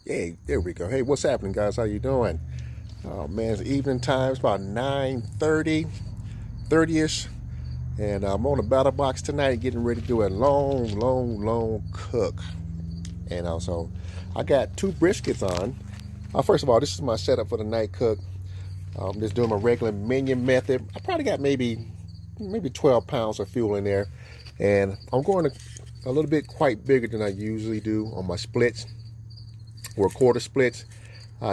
Hey, there we go. Hey, what's happening, guys? How you doing? Oh man, it's evening time. It's about 9:30, 30ish, and I'm on the battle box tonight, getting ready to do a long cook. And also, I got two briskets on. First of all, this is my setup for the night cook. Just doing my regular minion method. I probably got maybe 12 pounds of fuel in there, and I'm going to a little bit quite bigger than I usually do on my splits or quarter splits,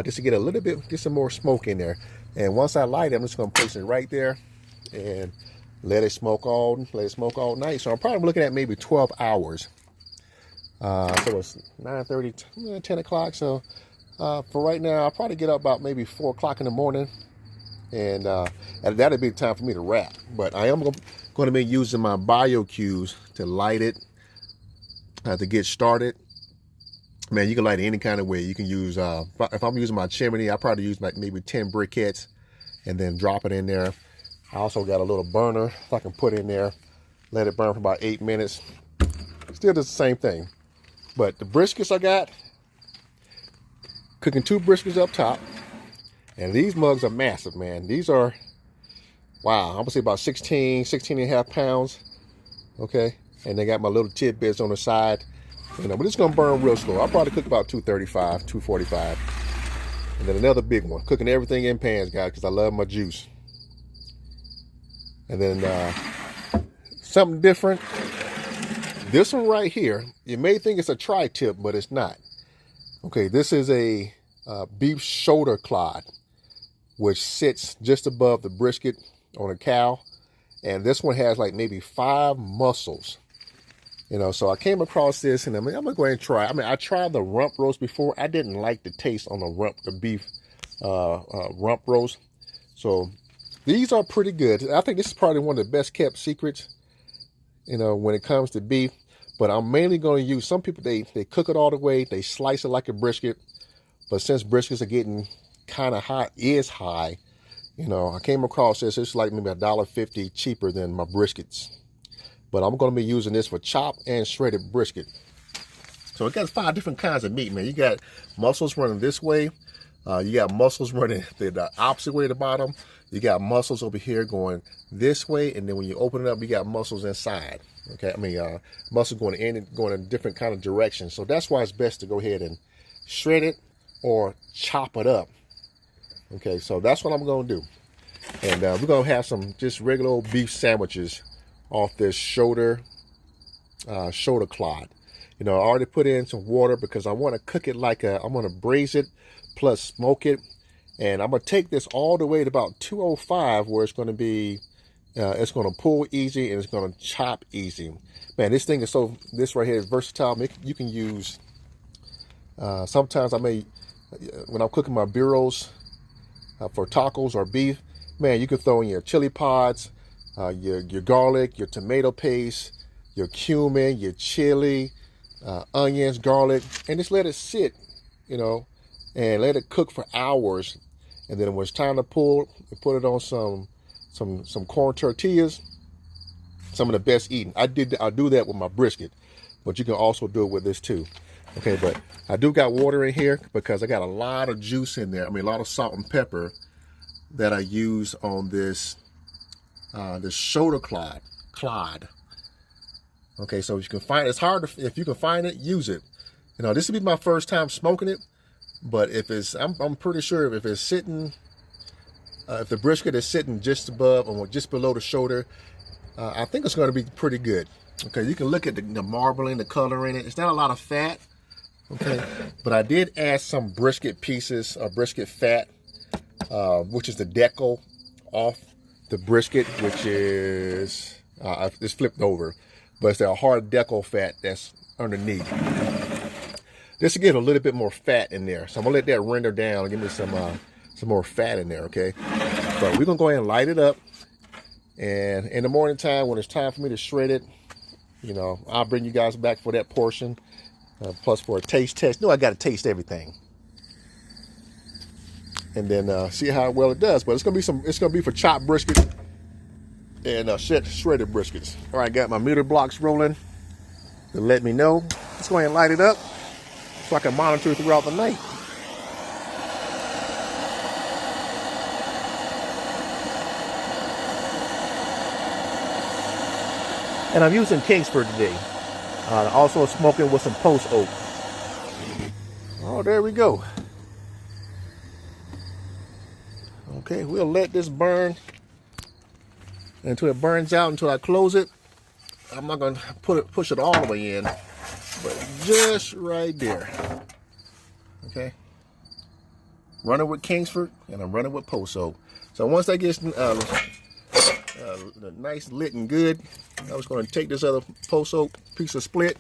just to get a little bit, get some more smoke in there. And once I light it, I'm just going to place it right there and let it smoke all night. So I'm probably looking at maybe 12 hours. So it's 9:30, 10 o'clock. So for right now, I'll probably get up about maybe 4 o'clock in the morning, and that'll be the time for me to wrap. But I am going to be using my bio cues to light it, to get started. Man, you can light it any kind of way. You can use, if I'm using my chimney, I probably use like maybe 10 briquettes and then drop it in there. I also got a little burner I can put in there, let it burn for about 8 minutes. Still does the same thing. But the briskets I got, cooking 2 briskets up top. And these mugs are massive, man. These are, wow, I'm gonna say about 16 and a half pounds. Okay, and they got my little tidbits on the side. But it's gonna burn real slow. I'll probably cook about 235, 245. And then another big one, cooking everything in pans, guys, because I love my juice. And then something different. This one right here, you may think it's a tri-tip, but it's not. Okay, this is a beef shoulder clod, which sits just above the brisket on a cow. And this one has like maybe 5 muscles. So I came across this, and I'm gonna go ahead and try. I tried the rump roast before. I didn't like the taste on the beef rump roast. So these are pretty good. I think this is probably one of the best kept secrets, when it comes to beef. But I'm mainly going to use, some people, they cook it all the way. They slice it like a brisket. But since briskets are getting kind of high, I came across this. It's like maybe $1.50 cheaper than my briskets. But I'm going to be using this for chopped and shredded brisket. So it got 5 different kinds of meat, man. You got muscles running this way. You got muscles running the opposite way at the bottom. You got muscles over here going this way. And then when you open it up, you got muscles inside. Okay, muscles going in a different kind of direction. So that's why it's best to go ahead and shred it or chop it up. Okay, so that's what I'm going to do. And we're going to have some just regular old beef sandwiches off this shoulder clod. I already put in some water because I want to cook it I'm going to braise it plus smoke it. And I'm going to take this all the way to about 205, where it's going to be, it's going to pull easy and it's going to chop easy. Man, this thing is this right here is versatile. You can use, sometimes when I'm cooking my burros for tacos or beef, man, you can throw in your chili pods, your garlic, your tomato paste, your cumin, your chili, onions, garlic, and just let it sit, and let it cook for hours. And then when it's time to pull, you put it on some corn tortillas. Some of the best eating. I do that with my brisket, but you can also do it with this too. Okay, but I do got water in here because I got a lot of juice in there. A lot of salt and pepper that I use on this shoulder clod. Okay, so if you can find it, it's hard if you can find it, use it. This will be my first time smoking it, but I'm pretty sure if it's sitting, if the brisket is sitting just above or just below the shoulder, I think it's going to be pretty good. Okay, you can look at the marbling, the color in it. It's not a lot of fat. Okay, but I did add some brisket pieces, brisket fat, which is the decal off the brisket, which is it's flipped over, but it's that hard decal fat that's underneath. This will get a little bit more fat in there, so I'm gonna let that render down and give me some more fat in there. Okay, but we're gonna go ahead and light it up, and in the morning time when it's time for me to shred it, I'll bring you guys back for that portion, plus for a taste test. I got to taste everything, and then see how well it does. But it's gonna be for chopped brisket and shredded briskets. All right, got my meter blocks rolling to let me know. Let's go ahead and light it up. so I can monitor throughout the night. And I'm using Kingsford today. Also smoking with some post oak. Oh, there we go. Okay, we'll let this burn until it burns out, until I close it. I'm not going to push it all the way in, but just right there. Okay. Running with Kingsford, and I'm running with post oak. So once that gets nice lit and good, I was going to take this other post oak piece of split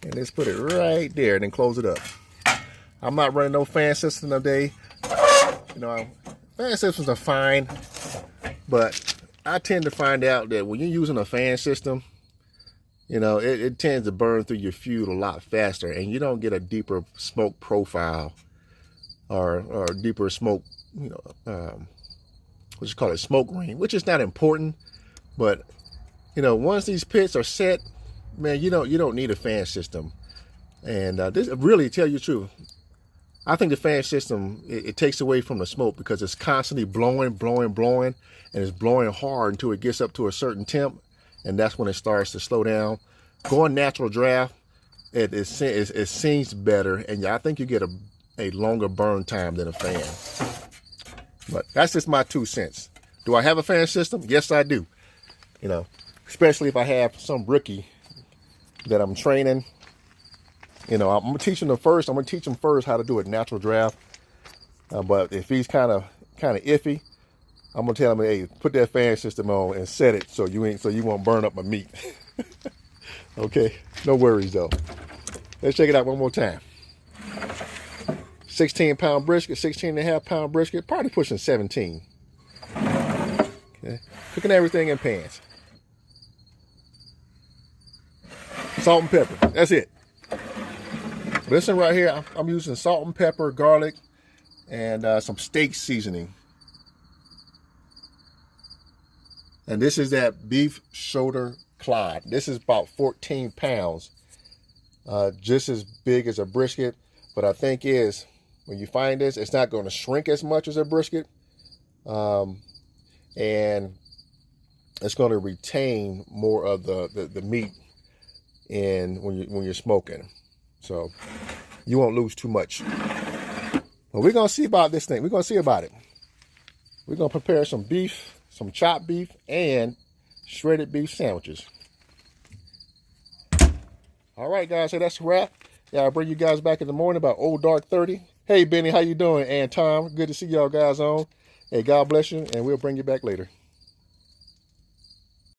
and just put it right there and then close it up. I'm not running no fan system today. You know, fan systems are fine, but I tend to find out that when you're using a fan system, you know, it tends to burn through your fuel a lot faster, and you don't get a deeper smoke profile or deeper smoke, you know, what you call it, smoke ring, which is not important. But you know, once these pits are set, man, you don't need a fan system. And this really, tell you the truth, I think the fan system, it takes away from the smoke because it's constantly blowing, and it's blowing hard until it gets up to a certain temp, and that's when it starts to slow down. Going natural draft, it seems better, and I think you get a longer burn time than a fan. But that's just my 2 cents. Do I have a fan system? Yes, I do. You know, especially if I have some rookie that I'm training. You know, I'm gonna teach him first how to do a natural draft. But if he's kind of iffy, I'm gonna tell him, hey, put that fan system on and set it so you won't burn up my meat. Okay, no worries though. Let's check it out one more time. 16-pound brisket, 16.5-pound brisket, probably pushing 17. Okay, cooking everything in pans. Salt and pepper, that's it. Listen right here, I'm using salt and pepper, garlic, and some steak seasoning. And this is that beef shoulder clod. This is about 14 pounds. Just as big as a brisket, but I think when you find this, it's not going to shrink as much as a brisket. And it's going to retain more of the meat when you're smoking. So you won't lose too much. But we're going to see about this thing. We're going to see about it. We're going to prepare some beef, some chopped beef, and shredded beef sandwiches. All right, guys. So that's a wrap. Yeah, I'll bring you guys back in the morning about old dark 30. Hey, Benny, how you doing? And Tom, good to see y'all guys on. Hey, God bless you, and we'll bring you back later.